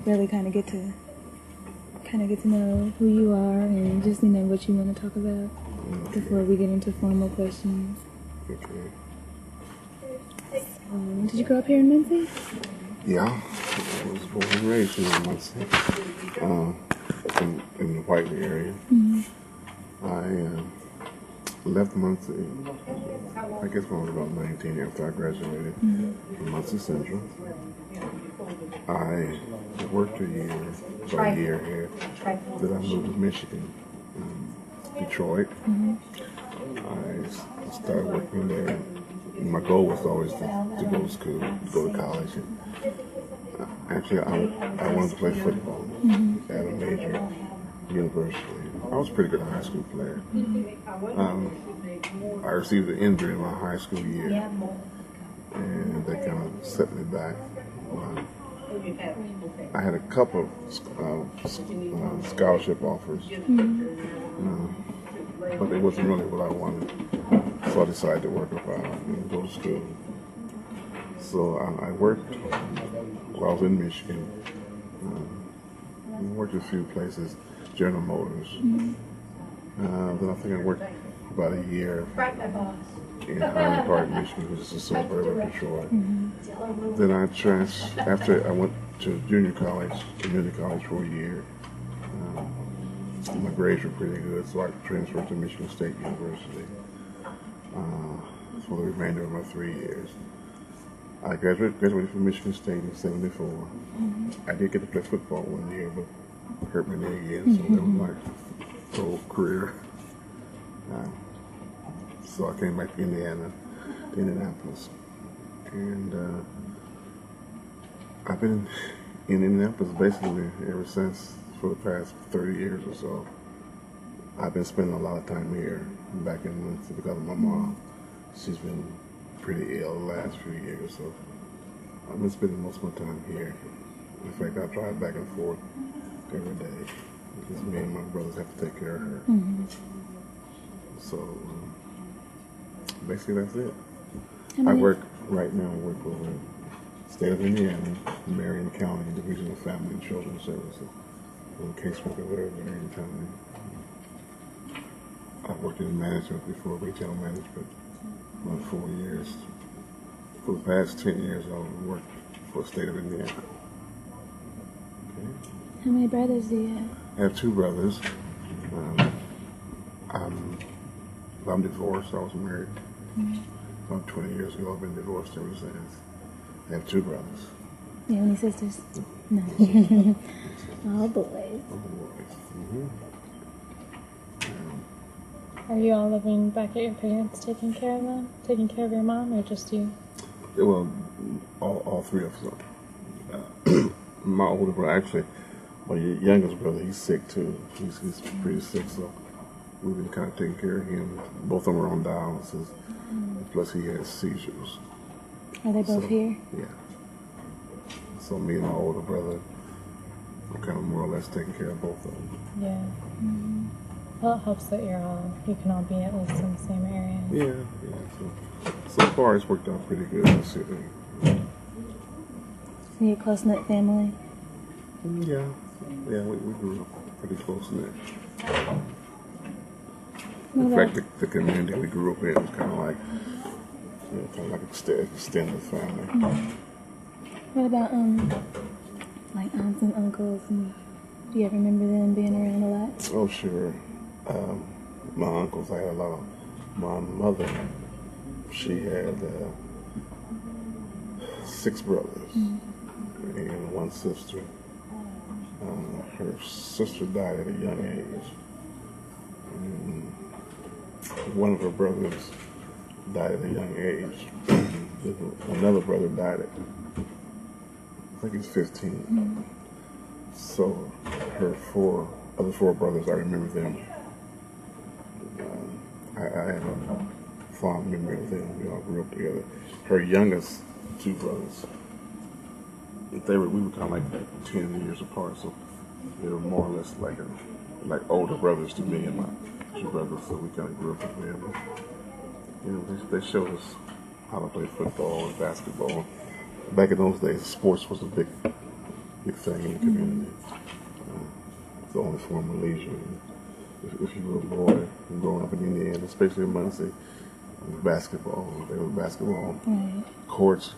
really kind of get to know who you are and just what you want to talk about before we get into formal questions. Okay. Did you grow up here in Muncie? Yeah, I was born and raised here in Muncie, in the Whiteley area. Mm-hmm. I left Muncie, I guess when I was about 19 after I graduated from Muncie Central. I worked a year here. Then I moved to Michigan, Detroit. I started working there. My goal was always to go to school, go to college. And, actually, I wanted to play football at a major university. I was a pretty good high school player. I received an injury in my high school year, and that kind of set me back. I had a couple of scholarship offers, but it wasn't really what I wanted. So I decided to work about and go to school. So I worked while I was in Michigan. I worked a few places, General Motors. Then I think I worked about a year in Highland Park, Michigan, which is a suburb of Detroit. Then after I went to junior college, community college for a year. My grades were pretty good, so I transferred to Michigan State University for the remainder of my 3 years. I graduated from Michigan State in '74. I did get to play football one year, but hurt my knee again, so that was my whole career. So I came back to Indianapolis, and I've been in Indianapolis basically ever since for the past 30 years or so. I've been spending a lot of time here, back in Muncie, because of my mom. She's been pretty ill the last few years, so I've been spending most of my time here. In fact, I drive back and forth every day because me and my brothers have to take care of her. So basically that's it. I work over in the state of Indiana, Marion County, Division of Family and Children's Services. I'm a caseworker there in Marion County. I've worked in management before, retail management, about 4 years. For the past 10 years, I've worked for the state of Indiana. Okay. How many brothers do you have? I have 2 brothers. I'm divorced. I was married about 20 years ago. I've been divorced ever since. I have 2 brothers. You have any sisters? No. All boys. Are you all living back at your parents, taking care of them? Taking care of your mom, or just you? Yeah, well, all 3 of them. My older brother, actually, my youngest brother, he's sick too. He's pretty sick, so we've been kind of taking care of him. Both of them are on dialysis, plus he has seizures. Are they both here? Yeah. So me and my older brother are kind of more or less taking care of both of them. Yeah. Well, it helps that you can all be at least in the same area. Yeah. So far it's worked out pretty good in the city. Are you a close-knit family? Yeah, we grew up pretty close-knit. In fact, the community we grew up in was kind of like extended family. What about like aunts and uncles? And do you ever remember them being around a lot? Oh, sure. My uncles, I had a lot of. My mother, she had 6 brothers and 1 sister. Her sister died at a young age. And one of her brothers died at a young age. Another brother died at, I think he's 15. So her other 4 brothers, I remember them. I have a fond memory of them. We all grew up together. Her youngest 2 brothers, we were kind of like 10 years apart, so they were more or less like older brothers to me and my 2 brothers, so we kind of grew up together. They showed us how to play football and basketball. Back in those days, sports was a big thing in the community. It's the only form of leisure. If you were a boy growing up in Indiana, especially in Muncie, basketball. There was basketball courts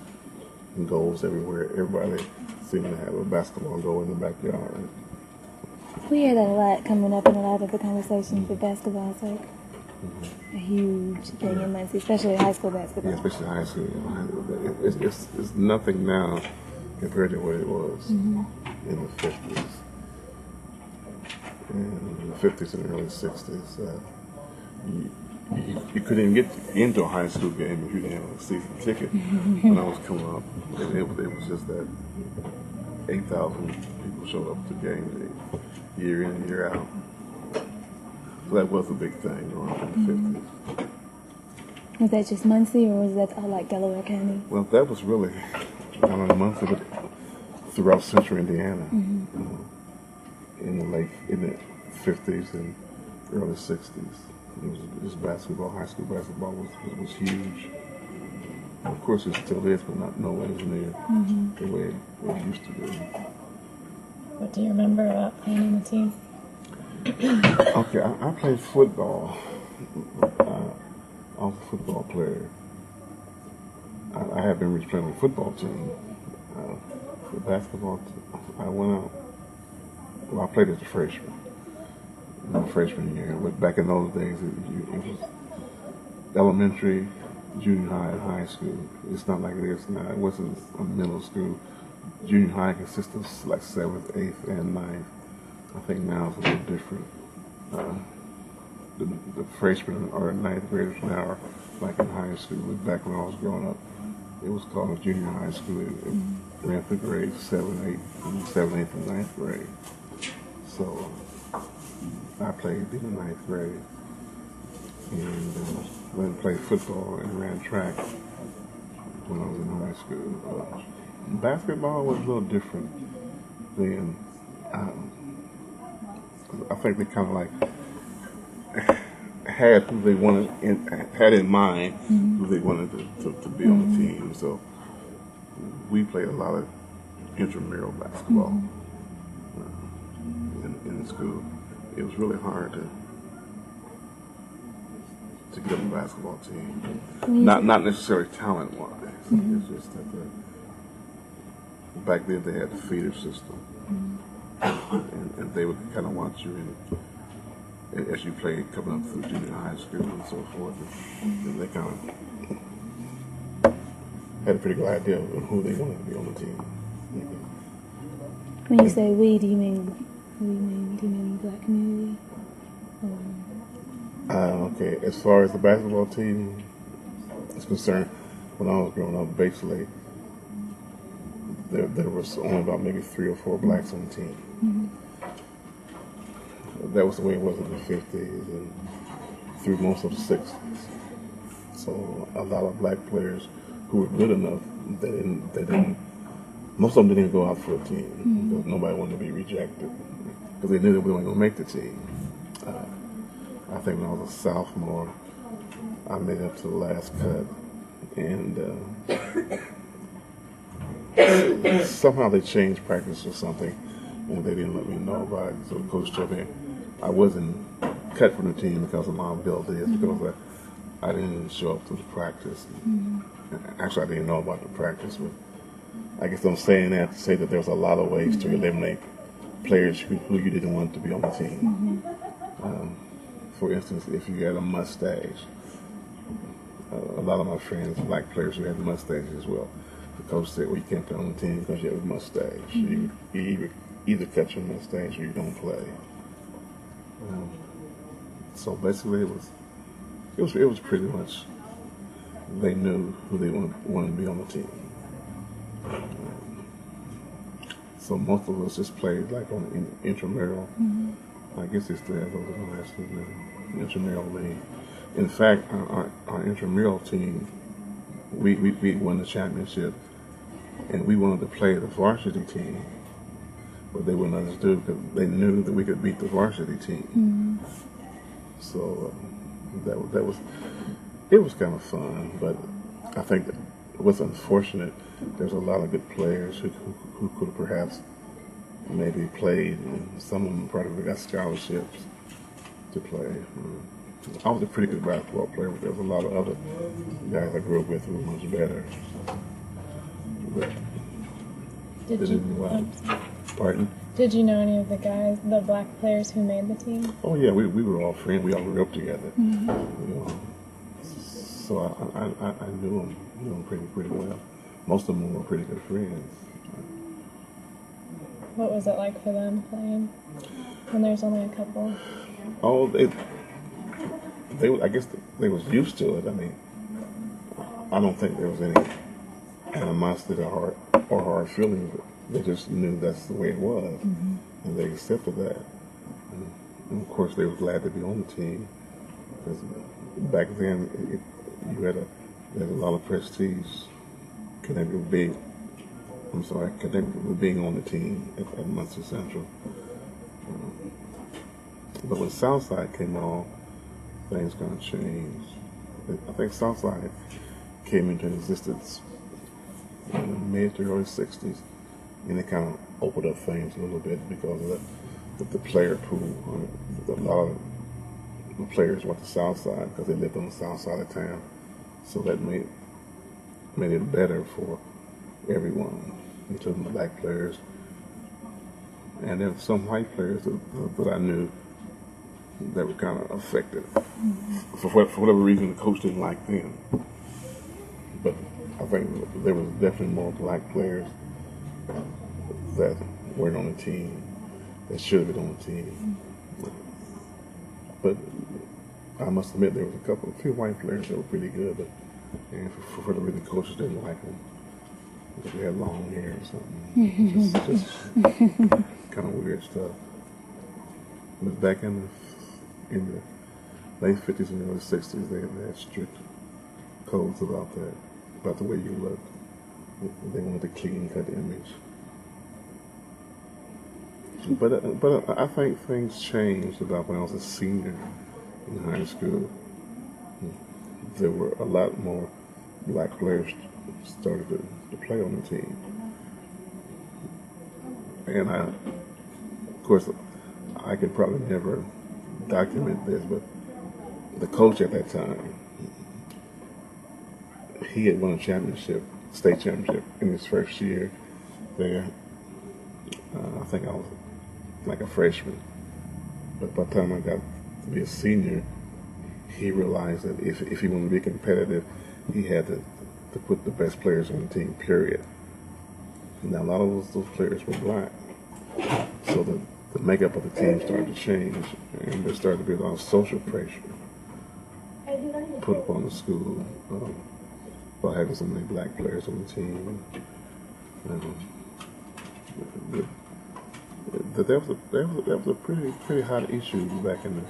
and goals everywhere. Everybody seemed to have a basketball goal in the backyard. We hear that a lot coming up in a lot of the conversations with basketball. It's like a huge thing in Muncie, especially high school basketball. Yeah, especially high school. It's nothing now compared to what it was in the 50s. In the 50s and early 60s. You couldn't even get into a high school game if you didn't have a season ticket. When I was coming up, it was just that 8,000 people showed up to games year in and year out. So that was a big thing growing up in the 50s. Was that just Muncie, or was that all like Delaware County? Well, that was really not only Muncie, but throughout central Indiana. In the 50s and early 60s. It was basketball, high school basketball was huge. Of course, it still is, but not nowhere near the way it used to be. What do you remember about playing on the team? Okay, I played football. I was a football player. I have been playing on the football team. The basketball team, I went out. Well, I played as a freshman. My freshman year, but back in those days, it was elementary, junior high, and high school. It's not like it is now. It wasn't a middle school. Junior high consists of like 7th, 8th, and 9th. I think now it's a little different. The freshmen or 9th graders now are like in high school. Back when I was growing up, it was called junior high school. It ran through grades 7, 8th, and 9th grade. So I played in the 9th grade and then played football and ran track when I was in high school. Basketball was a little different then. I think they kind of like had who they wanted had in mind who they wanted to be on the team. So we played a lot of intramural basketball in school. It was really hard to get on the basketball team. Not necessarily talent-wise. It's just that back then they had the feeder system, and they would kind of want you in as you played coming up through junior high school and so forth. And they kind of had a pretty good idea of who they wanted to be on the team. When you say we, do you mean black community? Okay, as far as the basketball team is concerned, when I was growing up, basically there was only about maybe 3 or 4 blacks on the team. That was the way it was in the 50s and through most of the 60s. So a lot of black players who were good enough, they didn't. Most of them didn't even go out for a team because nobody wanted to be rejected because they knew they weren't going to make the team. I think when I was a sophomore, I made it up to the last cut, and somehow they changed practice or something, and they didn't let me know about it. So the coach told me I wasn't cut from the team because of my abilities, because I didn't show up to the practice. Actually, I didn't know about the practice, but I guess I'm saying that to say that there's a lot of ways to eliminate players who you didn't want to be on the team. For instance, if you had a mustache, a lot of my friends, black players who had mustaches as well, the coach said, well, you can't play on the team because you have a mustache. You either cut your mustache or you don't play. So basically it was pretty much, they knew who they wanted to be on the team. So most of us just played like on intramural. I guess they still have those in high school now, intramural league. In fact, our intramural team, we won the championship, and we wanted to play the varsity team, but they wouldn't let us do it because they knew that we could beat the varsity team. So it was kind of fun, but I think that it was unfortunate. There's a lot of good players who could have perhaps maybe played, and some of them probably got scholarships to play. I was a pretty good basketball player, but there was a lot of other guys I grew up with who were much better. But pardon? Did you know any of the guys, the black players who made the team? Oh yeah, we were all friends. We all grew up together. Mm-hmm. You know, so I knew them pretty well. Most of them were pretty good friends. What was it like for them playing when there's only a couple? Oh, I guess they was used to it. I mean, I don't think there was any animosity or hard feelings. They just knew that's the way it was, Mm-hmm. and they accepted that. And of course, they were glad to be on the team because back then you had a lot of prestige connected with being on the team at Muncie Central. But when Southside came on, things kind of changed. I think Southside came into existence in the mid to early 60s, and it kind of opened up things a little bit because of the player pool. A lot of the players went to Southside because they lived on the south side of town, so that made it better for everyone, including the black players. And there were some white players that I knew that were kind of affected. Mm-hmm. For whatever reason, the coach didn't like them. But I think there was definitely more black players that weren't on the team, that should have been on the team. But I must admit there was a few white players that were pretty good, but and for whatever reason, coaches didn't like them because they had long hair or something. Just kind of weird stuff. But back in the late 50s and early 60s, they had strict codes about the way you looked. They wanted a clean-cut image. But I think things changed about when I was a senior in high school. There were a lot more black players started to play on the team. And of course, I could probably never document this, but the coach at that time, he had won a state championship in his first year there. I think I was like a freshman. But by the time I got to be a senior, he realized that if he wanted to be competitive, he had to put the best players on the team, period. Now, a lot of those players were black. So the makeup of the team started to change, and there started to be a lot of social pressure put upon the school by having so many black players on the team. That was a pretty hot issue back in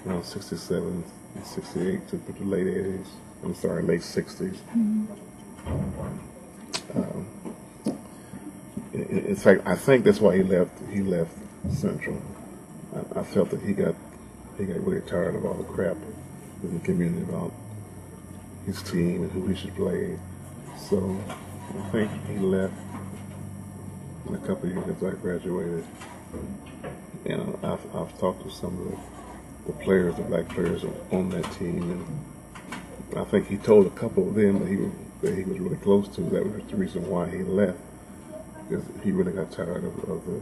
the 67, 68 to the late 80s. I'm sorry, late 60s. Mm-hmm. In fact, I think that's why he left Central. I felt that he got really tired of all the crap in the community about his team and who he should play. So I think he left in a couple of years after I graduated. And I've talked to some of the players, the black players on that team, and I think he told a couple of them that he was really close to. That was the reason why he left, because he really got tired of the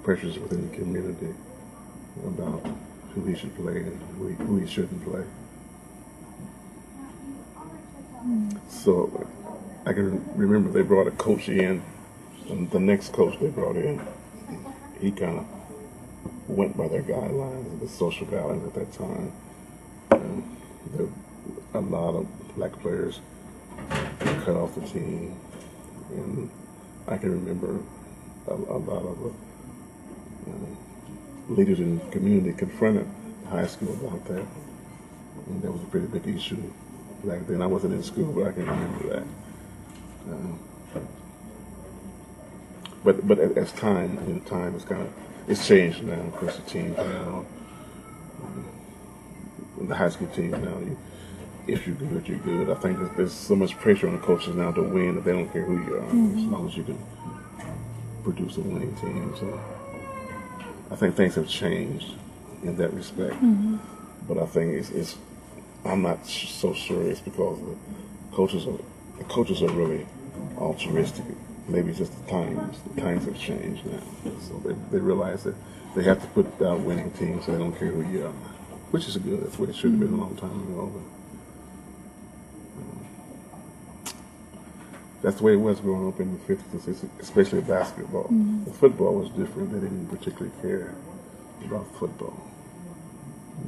pressures within the community about who he should play and who he shouldn't play. So I can remember they brought a coach in, and the next coach they brought in, he kind of went by their guidelines, the social guidelines at that time. And there were a lot of black players cut off the team, and I can remember a lot of leaders in the community confronted the high school about that, and that was a pretty big issue back then. I wasn't in school, but I can remember that. But as time is it's changed now. Of course, the teams now, the high school teams now, if you're good, you're good. I think there's so much pressure on the coaches now to win that they don't care who you are, as long as you can produce a winning team. So I think things have changed in that respect. But I think it's I'm not so sure it's because the coaches are really altruistic. Maybe it's just the times have changed now. So they realize that they have to put out winning teams, so they don't care who you are, which is good. That's what it should have been a long time ago. But, that's the way it was growing up in the 50s and 60s, especially basketball. The football was different. They didn't particularly care about football.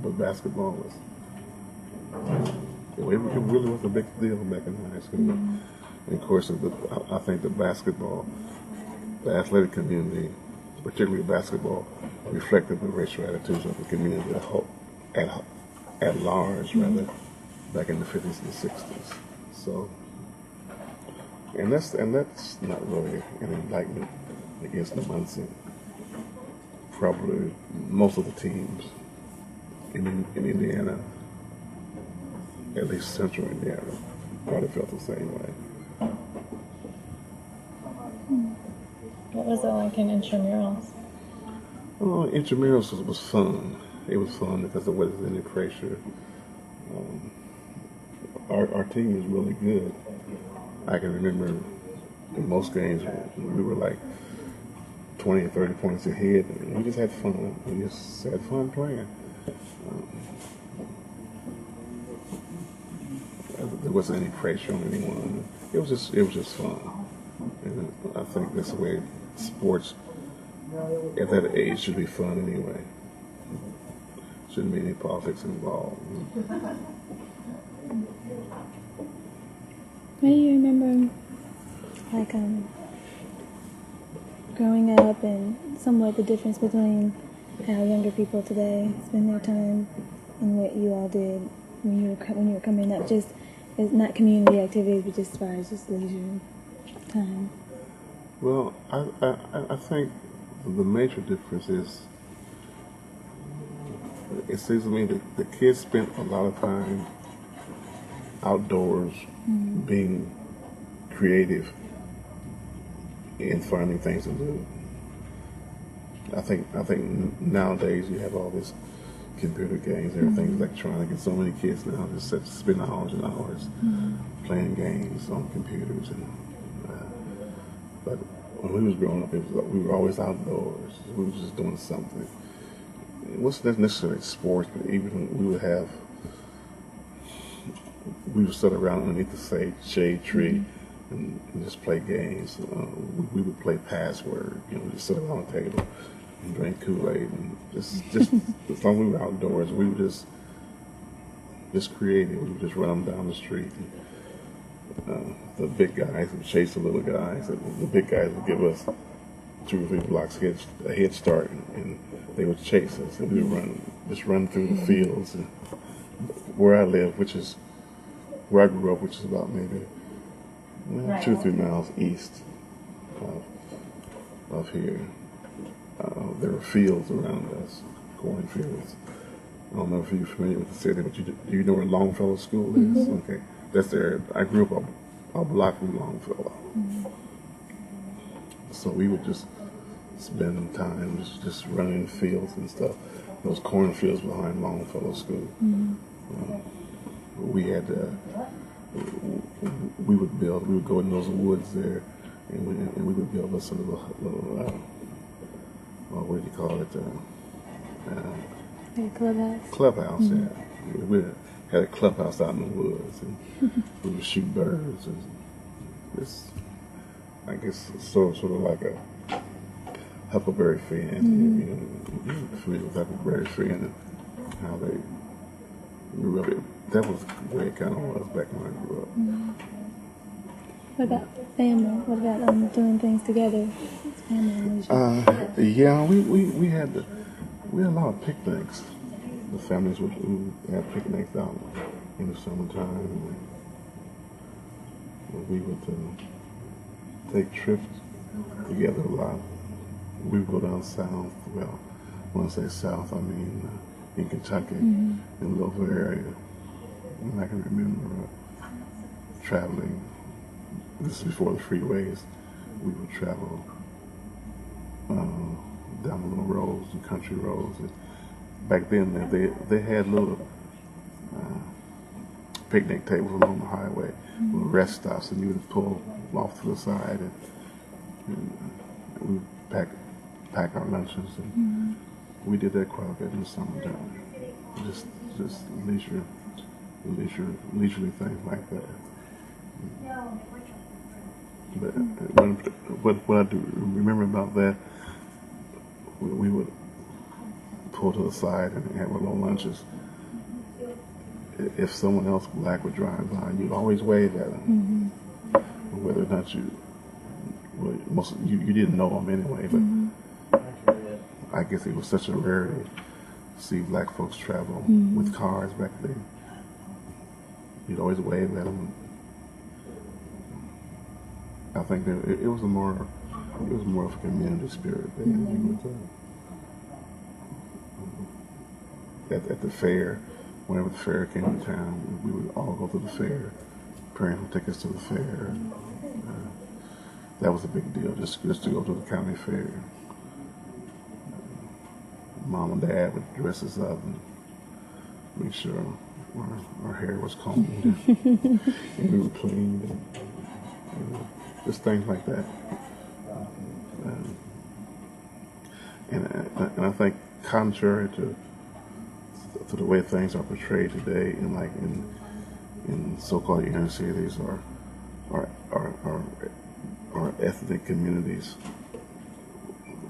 But basketball was, it really was a big deal back in high school. And of course, I think the athletic community, particularly basketball, reflected the racial attitudes of the community at large, rather, back in the 50s and 60s. So, and that's not really an indictment against the Muncie. Probably most of the teams in Indiana, at least central Indiana, probably felt the same way. What was it like in intramurals? Well, intramurals was fun. It was fun because there wasn't any pressure. Our team was really good. I can remember in most games we were like 20 or 30 points ahead, and we just had fun. We just had fun playing. There wasn't any pressure on anyone. It was just fun. And I think that's the way sports at that age should be fun anyway. Shouldn't be any politics involved. What do you remember, like, growing up and somewhat the difference between how younger people today spend their time and what you all did when you were coming up? Just, it's not community activities, but just as far as just leisure time. Well, I think the major difference is, it seems to me that the kids spent a lot of time outdoors, being creative and finding things to do. I think nowadays you have all this computer games and everything's electronic, and so many kids now just spend hours and hours playing games on computers. But when we was growing up, we were always outdoors. We were just doing something. It wasn't necessarily sports, but even we would sit around underneath the shade tree and just play games. We would play password, just sit around the table and drink Kool-Aid, and just as long as we were outdoors, we were just creative. We would just run them down the street. The big guys would chase the little guys, and the big guys would give us 2 or 3 blocks a head start, and they would chase us, and we would run through the fields. And where I live, where I grew up, which is about maybe 2 or 3 miles east of here, there were fields around us, cornfields. I don't know if you're familiar with the city, but do you know where Longfellow School is? Okay, that's there. I grew up a block from Longfellow. So we would just spend time just running fields and stuff. Those cornfields behind Longfellow School. We had we would go in those woods there, and we would build us a little what do you call it? Like a clubhouse? Clubhouse, yeah. We had a clubhouse out in the woods, and we would shoot birds. And this, I guess, sort of like a Huckleberry Finn. You're familiar with Huckleberry Finn and how they grew up. That was the way it kind of was back when I grew up. What about family? What about doing things together? Family. Yeah, we had a lot of picnics. The families would have picnics out in the summertime. We would take trips together a lot. We would go down south. Well, when I say south, I mean in Kentucky, in the Louisville area. And I can remember traveling. This is before the freeways. We would travel down the little roads and country roads. And back then, they had little picnic tables along the highway, little rest stops, and you would pull off to the side, and we would pack our lunches, and we did that quite a bit in the summertime. Just leisurely things like that. But what I do remember about that, we would pull to the side and have our little lunches. If someone else black would drive by, you'd always wave at them, whether or not you didn't know them anyway. But I guess it was such a rarity to see black folks travel with cars back then. You'd always wave at them. I think that it was more of a community spirit then. At the fair, whenever the fair came to town, we would all go to the fair. Parents would take us to the fair. That was a big deal, just to go to the county fair. Mom and Dad would dress us up and make sure our hair was combed and we were cleaned, and just things like that. And I think, contrary to the way things are portrayed today, in so-called inner cities or ethnic communities,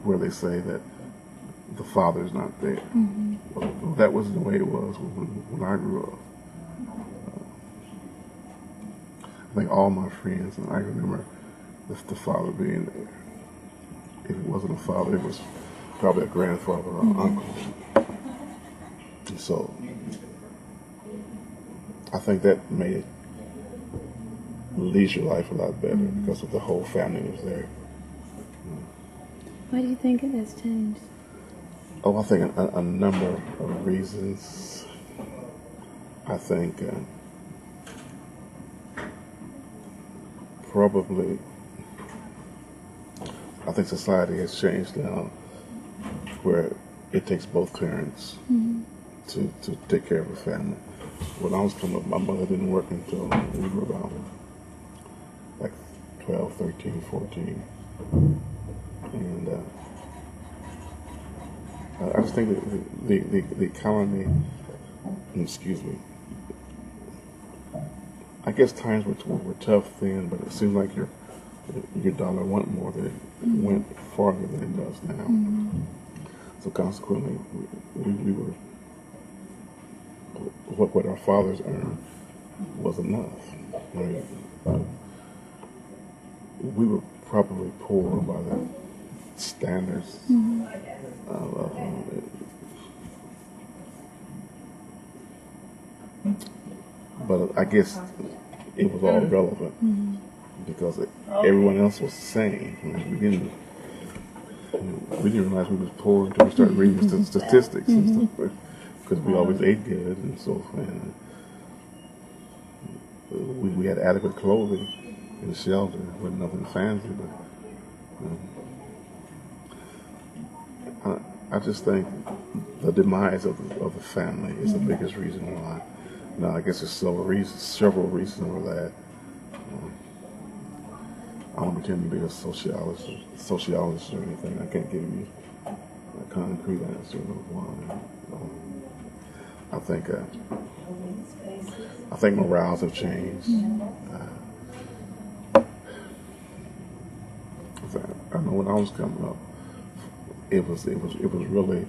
where they say that the father's not there. Well, that wasn't the way it was when I grew up. I think all my friends, and I remember the father being there. If it wasn't a father, it was probably a grandfather or an uncle. And so I think that made leisure life a lot better because of the whole family was there. Why do you think it has changed? Oh, I think a number of reasons. I think I think society has changed now, where it takes both parents to take care of a family. When I was coming up, my mother didn't work until we were about like 12, 13, 14. And I just think that the economy, excuse me, I guess times were tough then, but it seemed like your dollar went more than it went farther than it does now. So consequently, we were, what our fathers earned was enough. I mean, we were probably poor by the standards but I guess it was all relevant because everyone else was the same. I mean, we didn't realize we was poor until we started reading statistics and stuff, because we always ate good and so forth. We had adequate clothing and shelter. It wasn't nothing fancy, but I just think the demise of the family is the biggest reason why. Now, I guess there's several reasons for that. I don't pretend to be a sociologist or anything. I can't give you a concrete answer of why. I think morals have changed. I know when I was coming up, it was really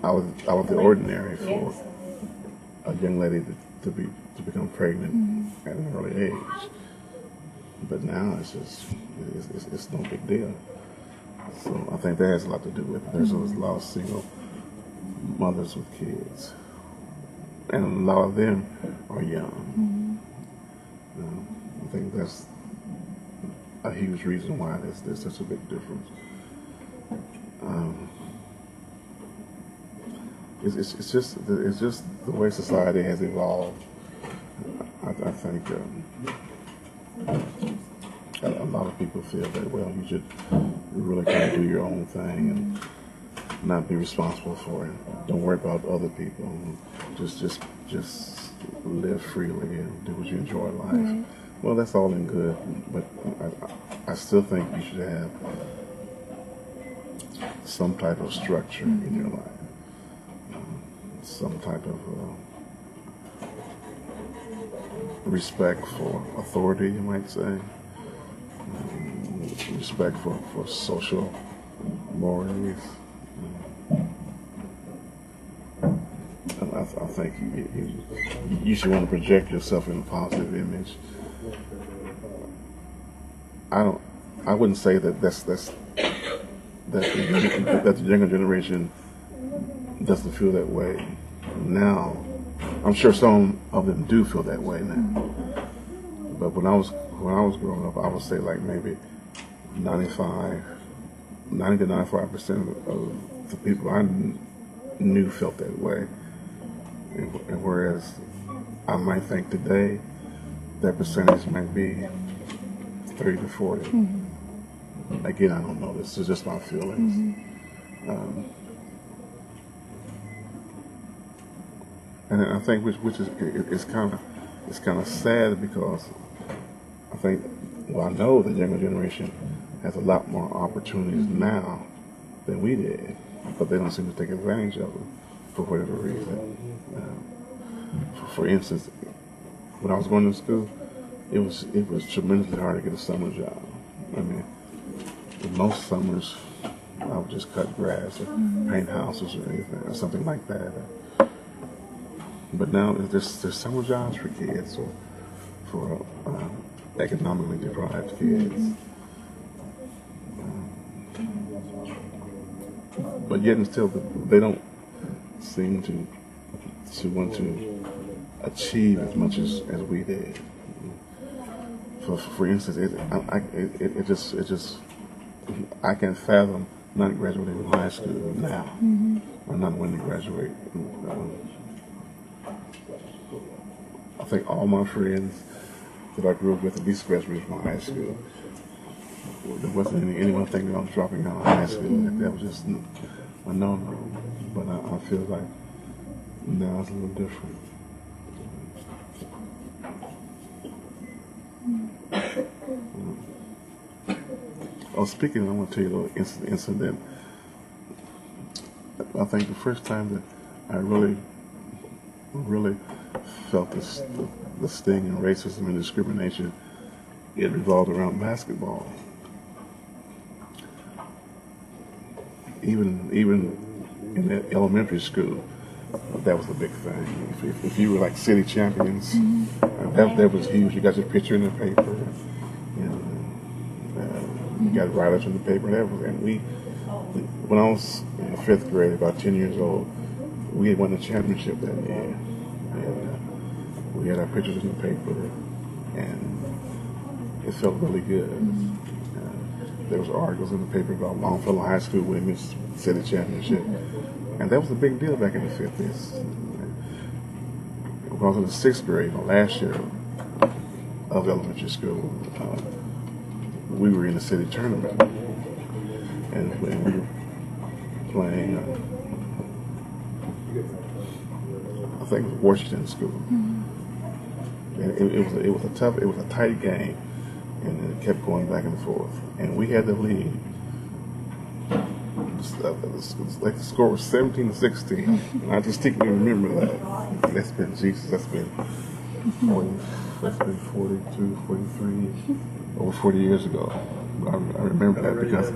out of the ordinary for a young lady to become pregnant at an early age. But now it's no big deal. So I think that has a lot to do with it. There's a lot of single mothers with kids, and a lot of them are young. I think that's a huge reason why there's such a big difference. It's just the way society has evolved. I a lot of people feel that, well, you really kind of do your own thing and not be responsible for it. Don't worry about other people. Just live freely and do what you enjoy in life. Right. Well, that's all in good, but I still think you should have some type of structure in your life, some type of respect for authority, you might say, respect for social mores. I think you should want to project yourself in a positive image. I wouldn't say that the younger generation doesn't feel that way now. I'm sure some of them do feel that way now. But when I was growing up, I would say like maybe 90 to 95% of the people I knew felt that way. And whereas I might think today that percentage might be 30 to 40. Again, I don't know. This is just my feelings. And I think which is it's kind of sad because I think, well, I know the younger generation has a lot more opportunities now than we did, but they don't seem to take advantage of them for whatever reason. For instance, when I was going to school, it was tremendously hard to get a summer job. I mean, most summers I would just cut grass or paint houses or anything or something like that. But now there's summer jobs for kids or for economically deprived kids. But yet and still, they don't seem to want to achieve as much as we did. For instance, it just I can fathom not graduating from high school now, or not wanting to graduate. I think all my friends that I grew up with at least graduated from high school. There wasn't anyone thinking about dropping out of high school. That was just a no-no. But I feel like now it's a little different. Oh, speaking, I want to tell you a little incident. I think the first time that I really felt the sting of racism and discrimination, it revolved around basketball. Even in the elementary school, that was a big thing. If you were like city champions, that was huge. You got your picture in the paper, and you got write-ups in the paper. When I was in the 5th grade, about 10 years old, we had won the championship that year, and we had our pictures in the paper, and it felt really good. There was articles in the paper about Longfellow High School women's city championship, and that was a big deal back in the 50s. When I was in the 6th grade, the last year of elementary school, we were in the city tournament, and we were playing, I think it was Washington School, and it was a tight game, and it kept going back and forth, and we had the lead. Like the score was 17-16, and I distinctly remember that. That's been 42, 43, over 40 years ago. I remember that because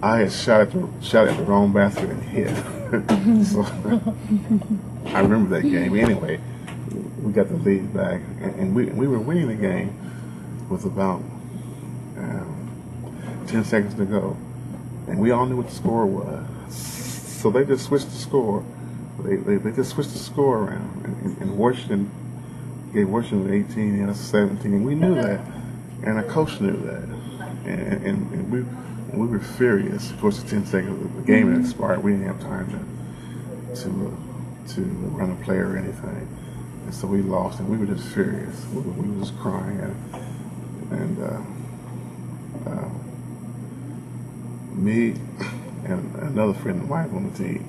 I had shot at the wrong basket and hit. So I remember that game. Anyway, we got the lead back, and we were winning the game with about 10 seconds to go, and we all knew what the score was. So they just switched the score. They just switched the score around, and Washington gave Washington 18 and us 17, and we knew that, and our coach knew that, and we were furious. Of course, the 10 seconds, the game had expired. We didn't have time to run a play or anything. And so we lost, and we were just furious. We were just crying, and me and another friend of mine on the team,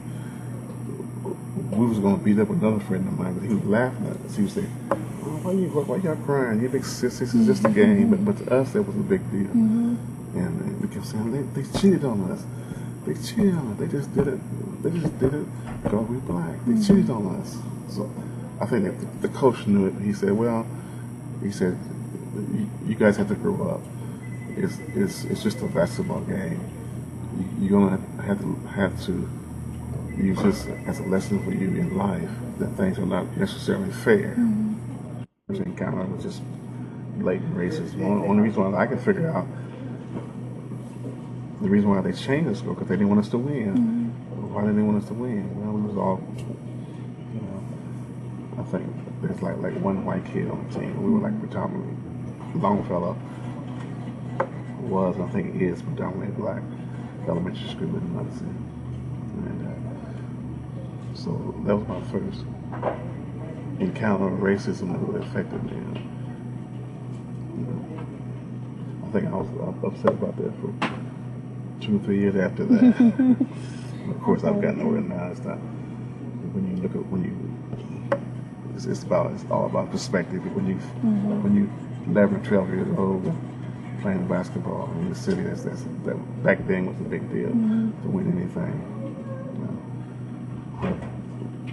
we was going to beat up another friend of mine, but he was laughing at us. He would say, "Oh, why y'all crying? You big sis, this is just a game." But to us, that was a big deal. And we kept saying, they cheated on us. They cheated on us. They just did it because we're black. They cheated on us. So I think that the coach knew it. He said, you guys have to grow up. It's just a basketball game. You're gonna have to use this as a lesson for you in life, that things are not necessarily fair. First encounter was just blatant racism. Only reason why I can figure out the reason why they changed the score, because they didn't want us to win. Why didn't they want us to win? Well, we was all, I think there's like one white kid on the team. We were like predominantly, Longfellow was, I think is predominantly black, elementary school in Muncie. And so that was my first encounter of racism that really affected me. I think I was upset about that for 2 or 3 years after that. Of course, I've gotten over it now. It's not it's all about perspective. When you 11 or 12 years old playing basketball in the city, that back then was a big deal to win anything.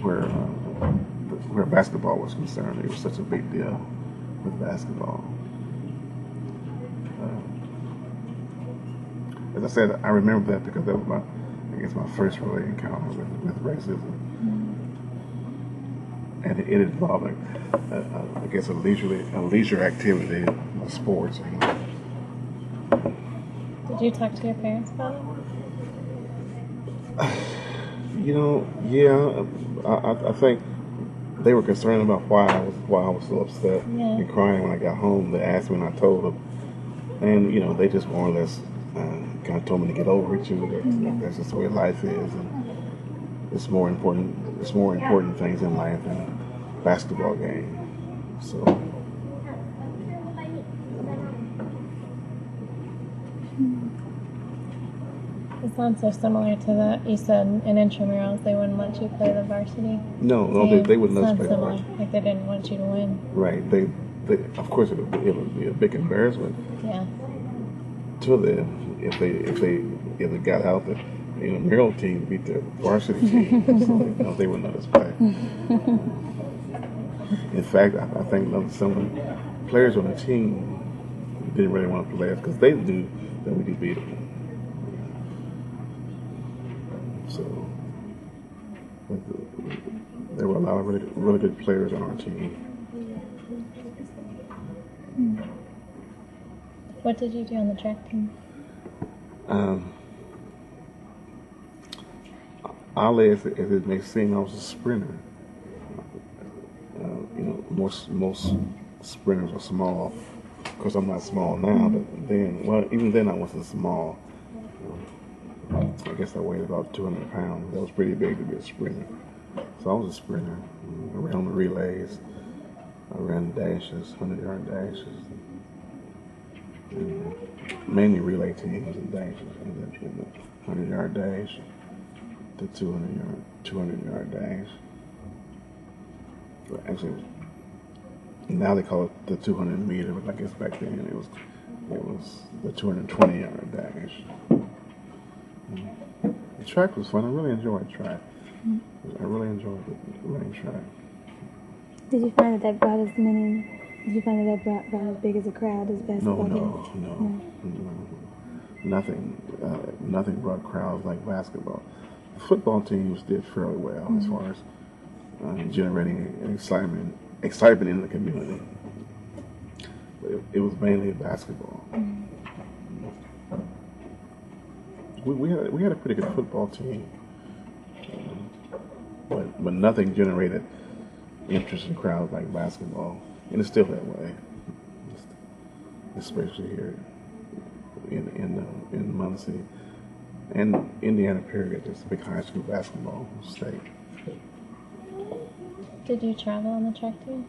Where basketball was concerned, it was such a big deal with basketball. As I said, I remember that because that was my first really encounter with racism. And it involved, I guess, a leisure activity, sports. Did you talk to your parents about it? Yeah. I think they were concerned about why I was so upset and crying when I got home. They asked me, and I told them, and they just more or less kind of told me to get over it. That's just the way life is, and it's more important things in life than a basketball game. So. It sounds so similar to that. You said in intramurals they wouldn't let you play the varsity. No, they wouldn't let us play the varsity. Like they didn't want you to win. Right. They of course it would be a big embarrassment. Yeah. To them if they got out that Merrill team beat the varsity team, so they wouldn't let us play. In fact, I think some of the players on the team didn't really want to play us because they knew that we could beat them. So there were a lot of really good players on our team. What did you do on the track team? Oddly, as it may seem, I was a sprinter. Most sprinters are small. Of course, I'm not small now, but even then I wasn't small. I guess I weighed about 200 pounds. That was pretty big to be a sprinter. So I was a sprinter. I ran the relays. I ran dashes, 100-yard dashes. And mainly relay teams and dashes. And then the 100-yard dash, the 200-yard dash. But actually, now they call it the 200-meter, but I guess back then it was the 220-yard dash. The track was fun. I really enjoyed track. I really enjoyed running track. Did you find that brought as many? Did you find that brought as big as a crowd as basketball? No. Nothing brought crowds like basketball. The football teams did fairly well as far as generating excitement in the community. But it was mainly basketball. We had a pretty good football team, but nothing generated interest in crowds like basketball, and it's still that way, especially here in Muncie and Indiana. Period. There's a big high school basketball state. Did you travel on the track team?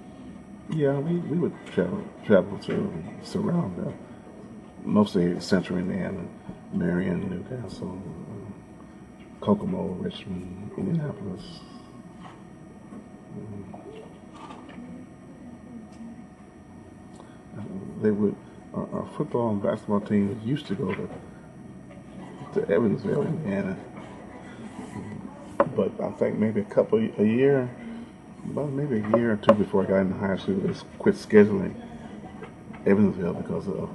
Yeah, we would travel to surround mostly central Indiana, Marion, Newcastle, Kokomo, Richmond, Indianapolis. They would. Our football and basketball teams used to go to Evansville, Indiana, but I think maybe about a year or two before I got into high school, they quit scheduling Evansville because of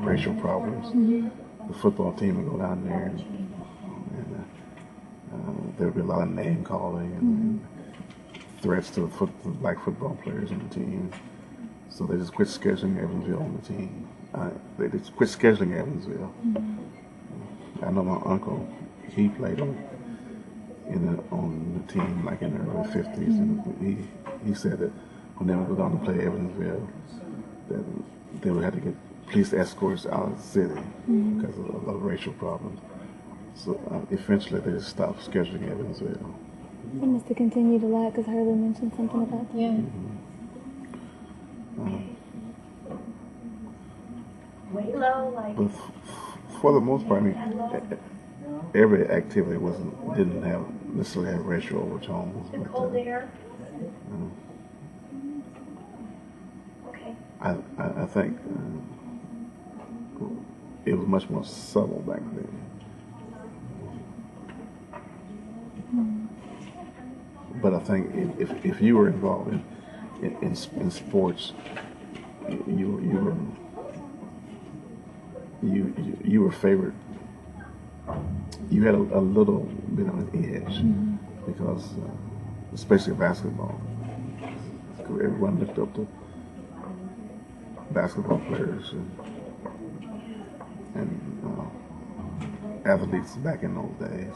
racial problems. The football team would go down there, and there would be a lot of name calling and threats to the black football players on the team. So they just quit scheduling Evansville on the team. They just quit scheduling Evansville. I know my uncle, he played on the team like in the early 50s, and he said that when they would go down to play Evansville, that they would have to get police escorts out of the city because of racial problems. So eventually they just stopped scheduling Evansville. It must have continued a lot because Harley mentioned something about that. Yeah. But for the most part, I mean, every activity didn't necessarily have racial overtones. But, I think it was much more subtle back then. But I think if you were involved in sports, you were favored. You had a little bit of an edge because, especially basketball, everyone looked up to basketball players and athletes back in those days.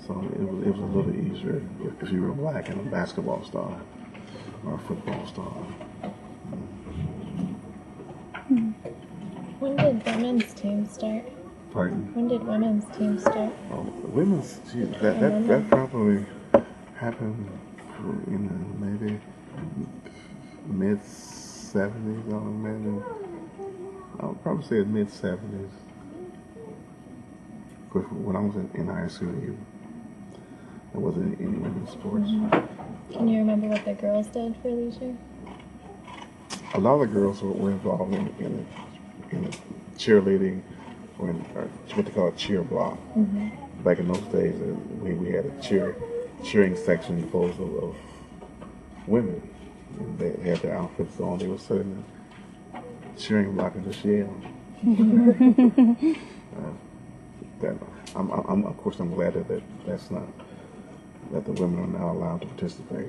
So it was a little easier if you were black and a basketball star or a football star. When did women's team start? Pardon? When did women's team start? Women's, that probably happened in maybe mid-70s, I'll probably say mid-70s. Because when I was in high school, there wasn't any women's sports. Can you remember what the girls did for leisure? A lot of the girls were involved in the cheerleading, or what they call a cheer block. Back in those days, we had a cheering section composed of women. And they had their outfits on. They were sitting in the cheering block and just yelling. Of course, I'm glad that the women are now allowed to participate.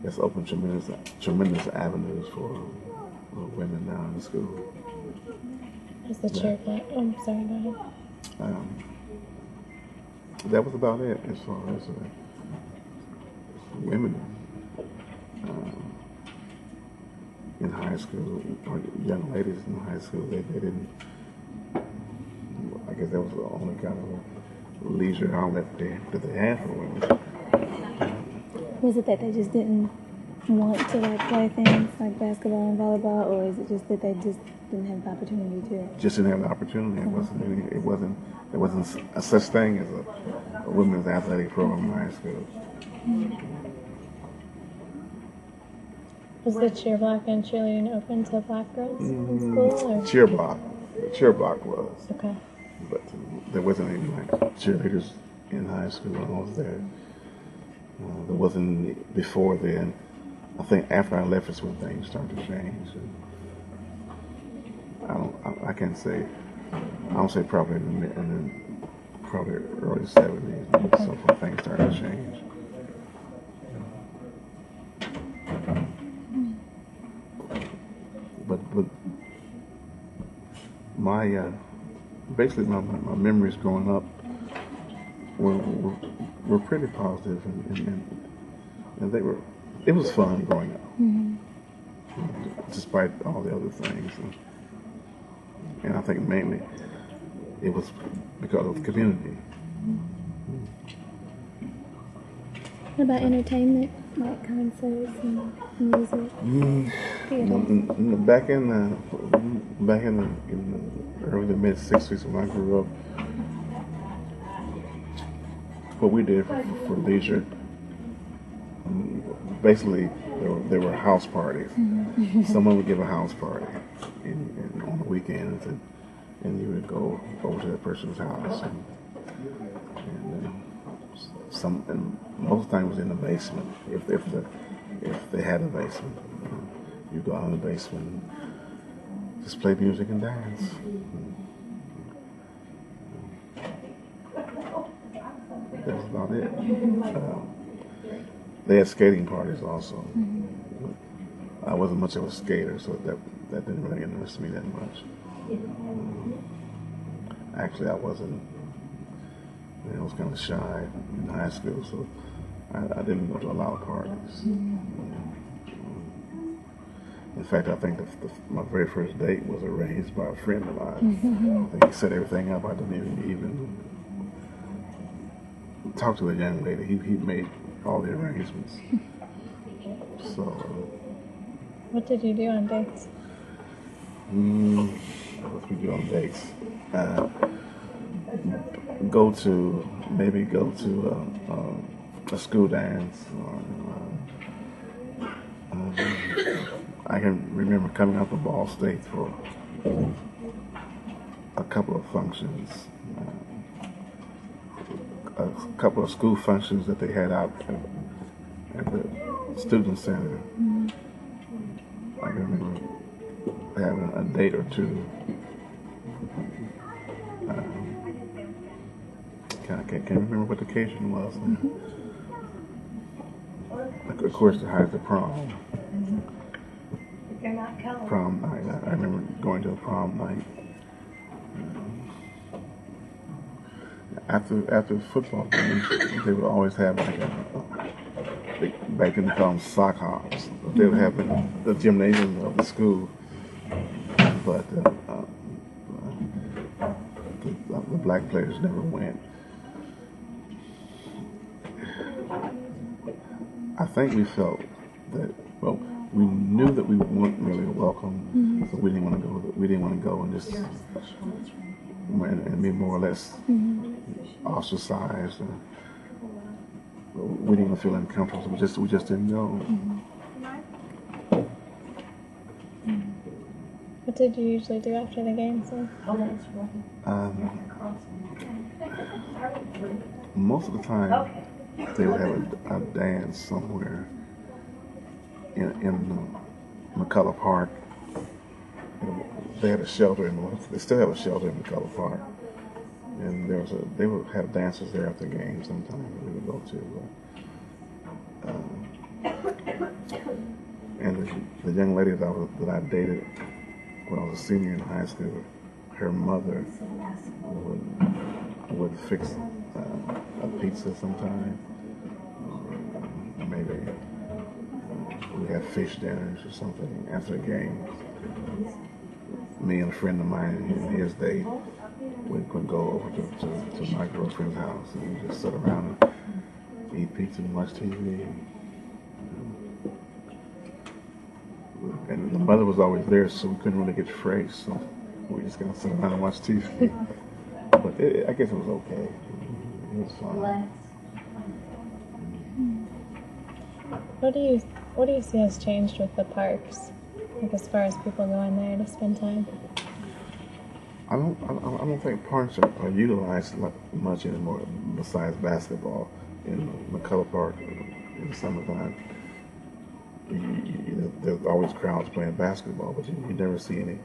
It's opened tremendous avenues for women now in the school. Is the cheer block? Oh, I'm sorry, go ahead. That was about it as far as women in high school, or young ladies in high school. They didn't. I guess that was the only kind of leisure outlet that they had for women. Was it that they just didn't want to play things like basketball and volleyball, or is it just that they just didn't have the opportunity to? Just didn't have the opportunity. It wasn't a such thing as a women's athletic program in high school. Was the cheer block and cheerleading open to black girls in school? Or? The cheer block was. Okay. But there wasn't any cheerleaders in high school when I was there. There wasn't before then. I think after I left is when things started to change. I can't say. I don't say probably in the probably early 70s. Okay. So when things started to change. But my basically my memories growing up were pretty positive, and they were. It was fun growing up, despite all the other things. And I think mainly it was because of the community. What about entertainment? like concerts and music? Theater? Back in the early to mid '60s when I grew up, what we did for leisure, basically there were house parties. Someone would give a house party on the weekends, and you would go over to that person's house, and most times it was in the basement if they had a basement. You go out in the basement and just play music and dance. That's about it. They had skating parties also. I wasn't much of a skater, so that didn't really interest me that much. Actually, I wasn't. I was kind of shy in high school, so I didn't go to a lot of parties. In fact, I think my very first date was arranged by a friend of mine. I think he set everything up. I didn't even talk to a young lady. He made all the arrangements. So. What did you do on dates? What did we do on dates? Go to a school dance. I can remember coming out to Ball State for a couple of functions, a couple of school functions that they had out at the student center. I can remember having a date or two. I can't remember what the occasion was. Of course, the prom. Prom night. I remember going to a prom night. After football games, they would always have like back then they called them sock hops. They would have the gymnasium of the school, but the black players never went. I think we felt that, well, we knew that we weren't really welcome, so we didn't want to go. We didn't want to go and just and be more or less ostracized. We didn't feel uncomfortable. We just didn't go. What did you usually do after the games? Most of the time, they would have a dance somewhere in McCullough Park. They had a shelter they still have a shelter in McCullough Park, and they would have dances there after games. Sometimes we would go to. And the young lady that I dated when I was a senior in high school, her mother would fix a pizza sometime. Maybe we had fish dinners or something after a game. Me and a friend of mine and his date would go over to my girlfriend's house and we just sit around and eat pizza and watch TV. And the mother was always there, so we couldn't really get free, so we just gonna sit around and watch TV. But I guess it was okay. It was fun. What do you see has changed with the parks, like as far as people going there to spend time? I don't think parks are utilized much anymore besides basketball in McCullough Park in the summertime. There's always crowds playing basketball, but you never see any.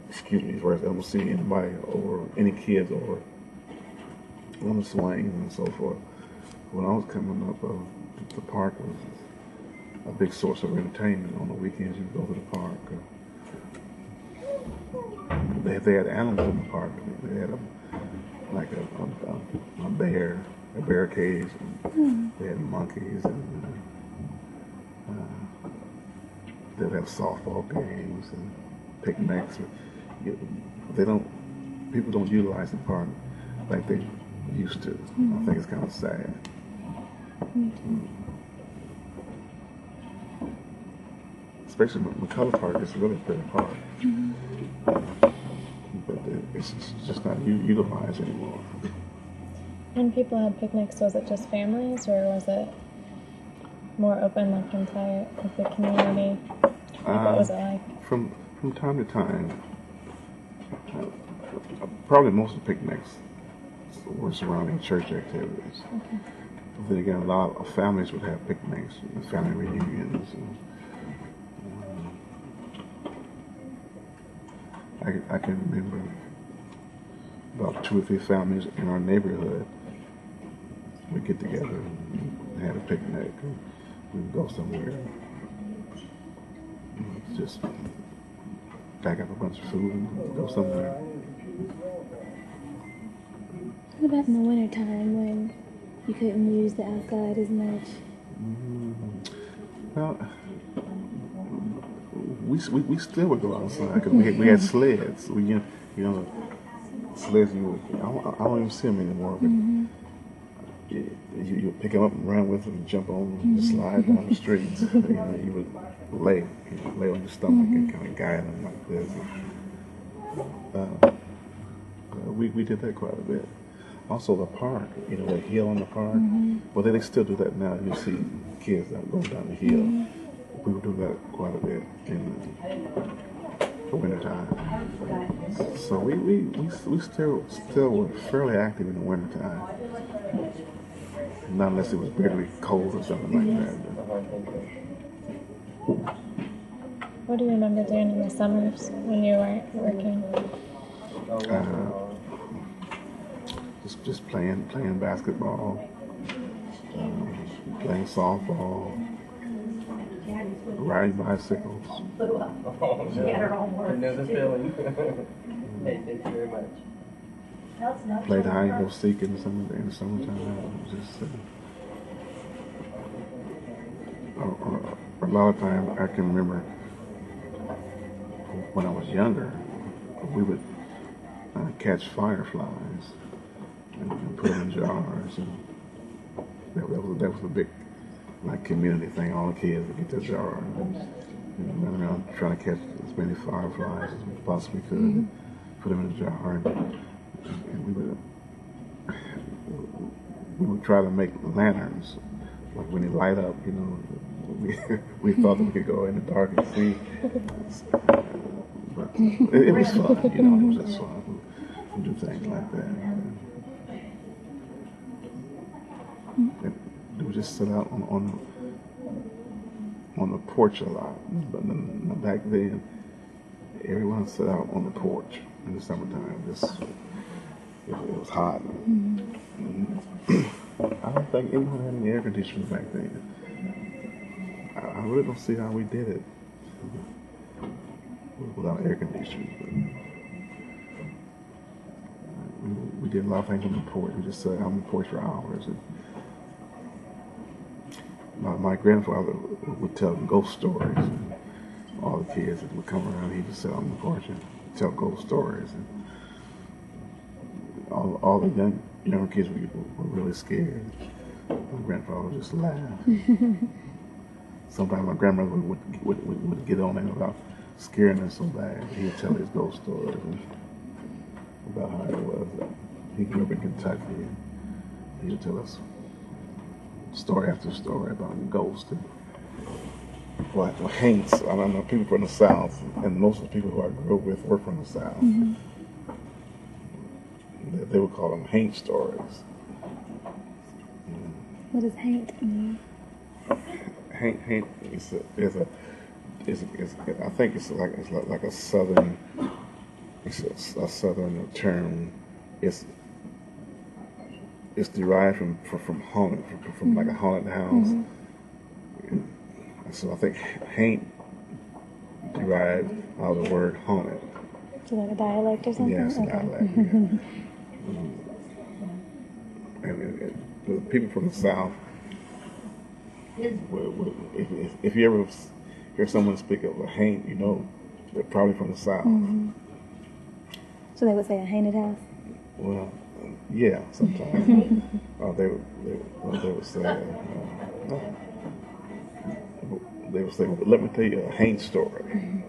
Excuse me, I don't see any kids over on the swings and so forth. When I was coming up, the park was a big source of entertainment. On the weekends, you go to the park. They had animals in the park. They had a bear cage. And they had monkeys, and they would have softball games and picnics. People don't utilize the park like they used to. I think it's kind of sad. especially McCullough Park, is a really pretty park. But it's just not utilized anymore. When people had picnics, was it just families, or was it more open, like entire, like the community? What was it like? From time to time, probably most of the picnics were surrounding church activities. Okay. But then again, a lot of families would have picnics, family reunions. I can remember about 2 or 3 families in our neighborhood would get together and have a picnic. We would go somewhere, just pack up a bunch of food and go somewhere. What about in the wintertime when you couldn't use the outside as much? Well, we still would go outside because we had sleds. Sleds. I don't even see them anymore. But you pick them up and run with them, and jump on them, and slide down the streets. You would lay on your stomach and kind of guide them like this. We did that quite a bit. Also the park, the hill on the park. Well, they still do that now. You see kids that go down the hill. We would do that quite a bit in the wintertime. So we still were fairly active in the wintertime. Not unless it was bitterly cold or something like that. What do you remember doing in the summers when you weren't working? Just playing basketball, playing softball, riding bicycles. You got her own work. Know the feeling. Hey, thank you very much. Played hide and go seek in the summertime. Just a lot of times I can remember when I was younger, we would catch fireflies and put them in jars, and that was a big community thing. All the kids would get their jar and run around trying to catch as many fireflies as we possibly could, put them in a jar, and we would try to make lanterns. Like when they light up, we thought that we could go in the dark and see. But it was fun, it was just fun to do things like that. And we would just sit out on the porch a lot. But back then, everyone sat out on the porch in the summertime. It was hot. I don't think anyone had any air conditioning back then. I really don't see how we did it without air conditioning. We did a lot of things on the porch. We just sat out on the porch for hours. And my grandfather would tell ghost stories. And all the kids that would come around, he'd just sit on the porch and tell ghost stories. And all the young kids were really scared. My grandfather would just laugh. Sometimes my grandmother would get on him about scaring us so bad. He would tell his ghost stories about how it was. He grew up in Kentucky, and he would tell us story after story about ghosts. Well, haints. I don't know, people from the South, and most of the people who I grew up with were from the South. They would call them haint stories. What does haint mean? Haint is I think it's like a southern. It's a southern term. It's derived from haunted, from like a haunted house. And so I think haint derived out of the word haunted. So like a dialect or something? Yeah, it's a dialect. And the people from the South, if you ever hear someone speak of a haint, they're probably from the South. So they would say a haunted house? Well, yeah, sometimes. They would say, they would say, well, let me tell you a Hank story.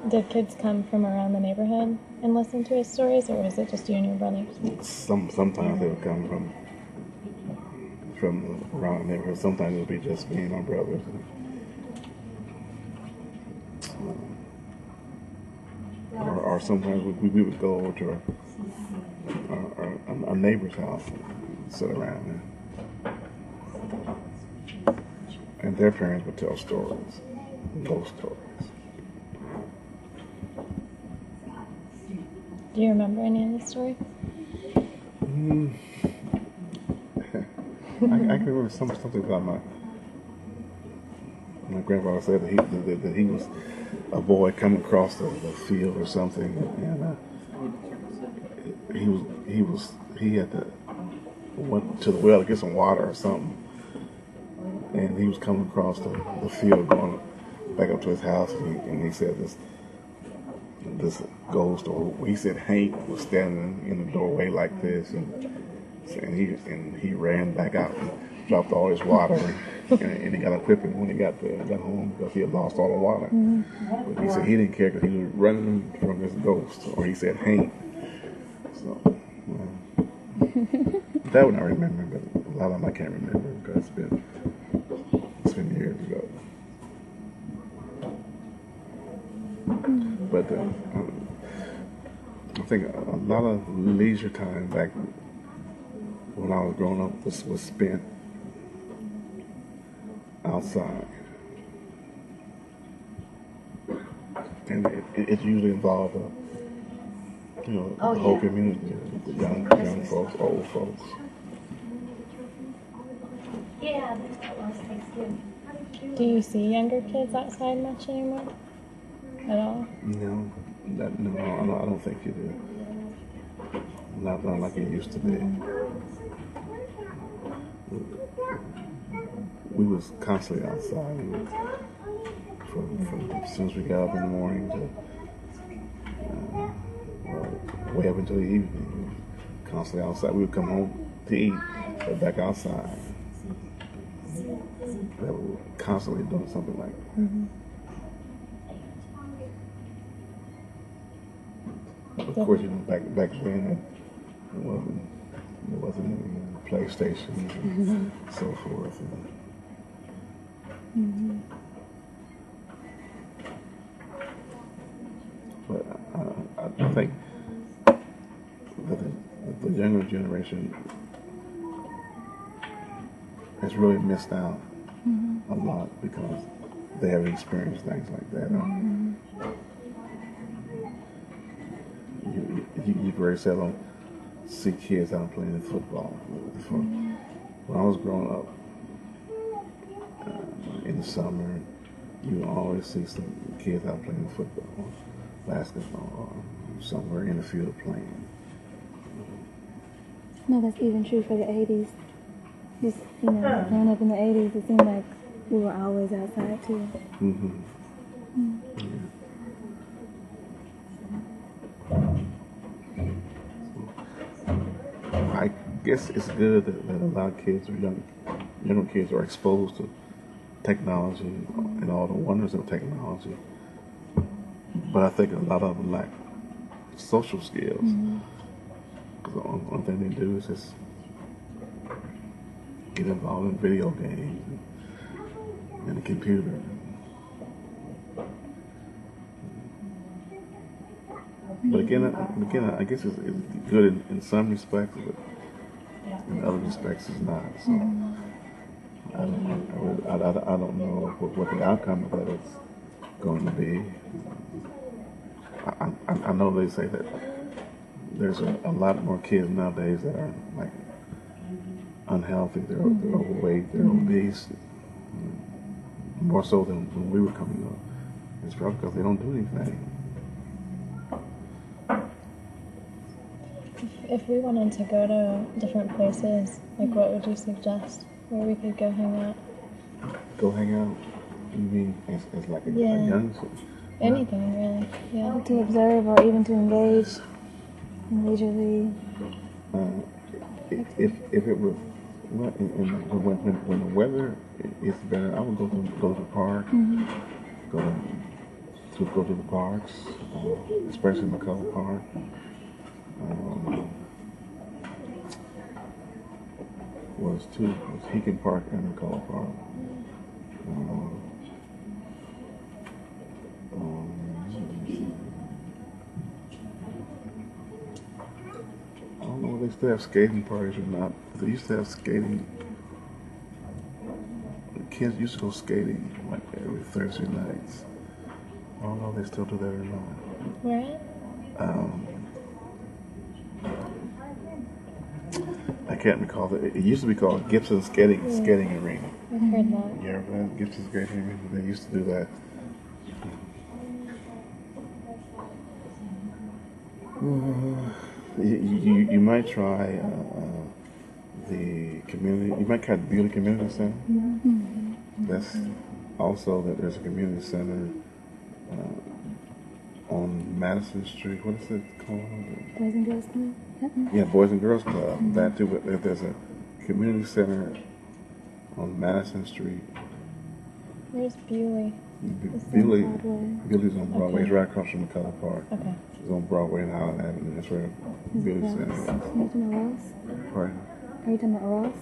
Did kids come from around the neighborhood and listen to his stories, or was it just you and your brothers? Sometimes they would come from around the neighborhood. Sometimes it would be just me and my brothers. Or sometimes we would go over to our neighbor's house and sit around, and their parents would tell stories, ghost stories. Do you remember any of the story? I can remember something about my grandfather said that he was a boy coming across the field or something, and he had to went to the well to get some water or something, and he was coming across the field going back up to his house, and he said this ghost, or he said Hank was standing in the doorway like this, and he ran back out and dropped all his water, and he got a whipping when he got home because he had lost all the water. But he said he didn't care because he was running from this ghost, or he said Hank. So that one I remember, but a lot of them I can't remember because it's been years ago. But I think a lot of leisure time back when I was growing up was spent outside, and it usually involved the whole community, the young folks, old folks. Yeah, that was Thanksgiving. Do you see younger kids outside much anymore? At all? No, I don't think you do. Not like it used to be. We was constantly outside. From as soon as we got up in the morning to way up until the evening, we were constantly outside. We would come home to eat, but back outside. We were constantly doing something like that. Mm-hmm. Of course, back then there wasn't any PlayStation and so forth. But I think that the younger generation has really missed out a lot because they haven't experienced things like that. You very seldom see kids out playing football. When I was growing up, in the summer, you would always see some kids out playing football, basketball, or somewhere in the field playing. No, that's even true for the 80s. Just, growing up in the 80s, it seemed like we were always outside, too. Yeah. I guess it's good that a lot of kids or younger kids are exposed to technology and all the wonders of technology. But I think a lot of them lack social skills. The only thing they do is just get involved in video games and the computer. But again, I guess it's good in some respects, but in other respects it's not. So I don't know what the outcome of that is going to be. I know they say that there's a lot more kids nowadays that are like unhealthy. They're overweight. They're obese. More so than when we were coming up. It's probably because they don't do anything. If we wanted to go to different places, like what would you suggest where we could go hang out? Go hang out? You mean as like a Yeah. young? Anything, really. Yeah. To observe or even to engage leisurely. If it was Well, when the weather is better, I would go to the park, go to the parks, especially McCullough Park. Was Heacon Park and McCullough Park. I don't know if they still have skating parties or not. They used to have skating. The kids used to go skating like every Thursday nights. I don't know if they still do that or not. Where I can't recall it. It used to be called Gibson Skating Arena. I've heard that. You ever heard of Gibson Skating Arena? They used to do that. You might try the community. You might try the Beauty Community Center. That's also that there's a community center on Madison Street. What is it called? Boys and Girls Club? Yeah, Boys and Girls Club. That too. But there's a community center on Madison Street. Where's Bewley? Bewley's on Broadway. Okay. It's right across from McCullough Park. Okay. It's on Broadway and Highland Avenue. That's where Bewley Ross. Center Are is. you talking about Ross? Right. Are you talking about Ross?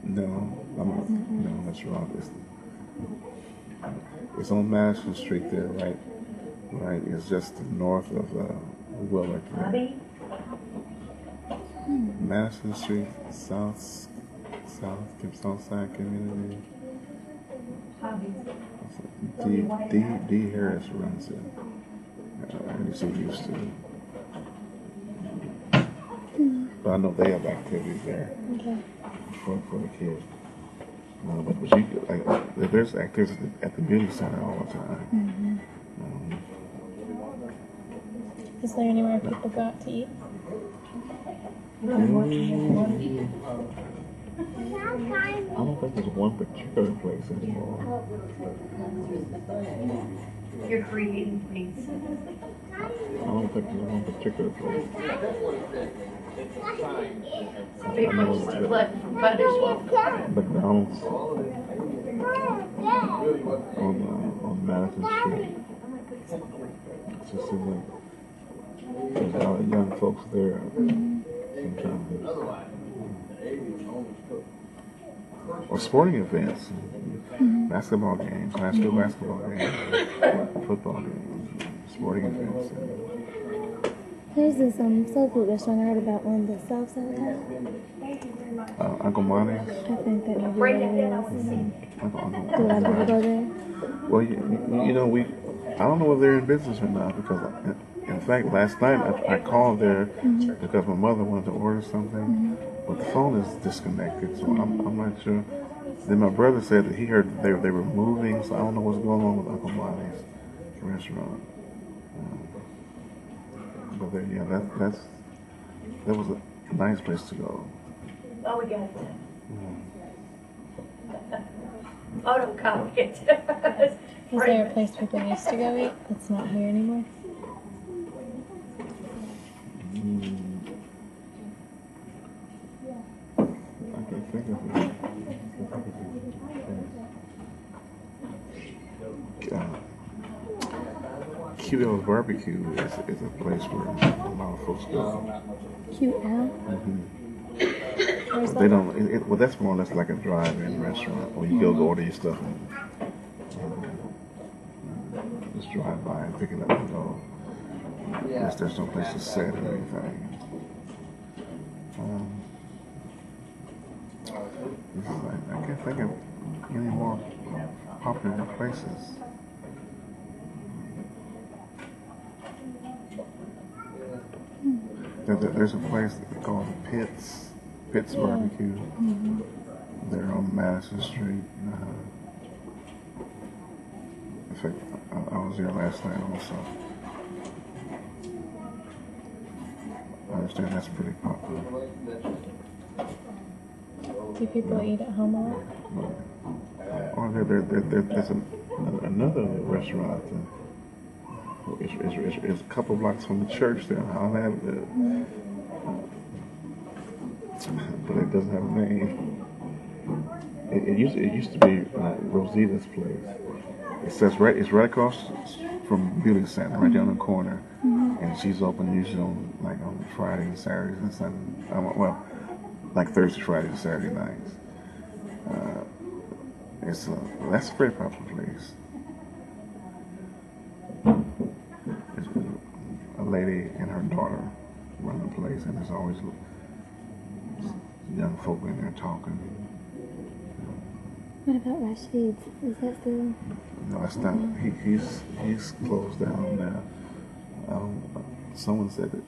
No, that's wrong. It's on Madison Street there, right? Right. It's just north of Willard. There. Madison Street, South Side Community. D Harris runs it. He's used to it. But I know they have activities there for the kids. But there's activities at the beauty center all the time. Is there anywhere people go out to eat? I don't think there's one particular place anymore. You're creating things. I don't think there's one particular place. McDonald's on Madison Street. It just seems like there's a lot of young folks there sometimes. Or sporting events, basketball games, high school basketball games, football games, sporting events. There's this soul food restaurant I heard about on the south side of town. Uncle Monty's. I think that maybe where it is. Do a lot of people go there? Well, you know, I don't know if they're in business or not because, in fact, last night I called there because my mother wanted to order something, but the phone is disconnected, so I'm not sure. Then my brother said that he heard that they were moving, so I don't know what's going on with Uncle Monty's restaurant. But yeah, that was a nice place to go. Oh, we got it. Oh, don't copy it. Is there a place people used to go eat that's not here anymore? I can think of it. QL's Barbecue is a place where a lot of folks go. QL? Where's They that? don't. Well, that's more or less like a drive-in restaurant where you go order your stuff and just drive by and pick it up and go. There's no place to sit or anything. I can't think of any more popular places. There's a place called Pitt's Barbecue. They're on Madison Street. In fact, I was there last night also. I understand that's pretty popular. Do people eat at home a lot? Or there's another restaurant. It's a couple blocks from the church there. I'll have it, but it doesn't have a name. it used to be Rosita's place. It's right across from Beauty Center, right down the corner, and she's open usually on Fridays and Saturdays and Sundays. Well, like Thursday, Friday, and Saturday nights. That's a very popular place. There's a lady and her daughter run the place, and there's always young folk in there talking. What about Rashid's? Is that still? No, that's not. He's closed down now. Someone said that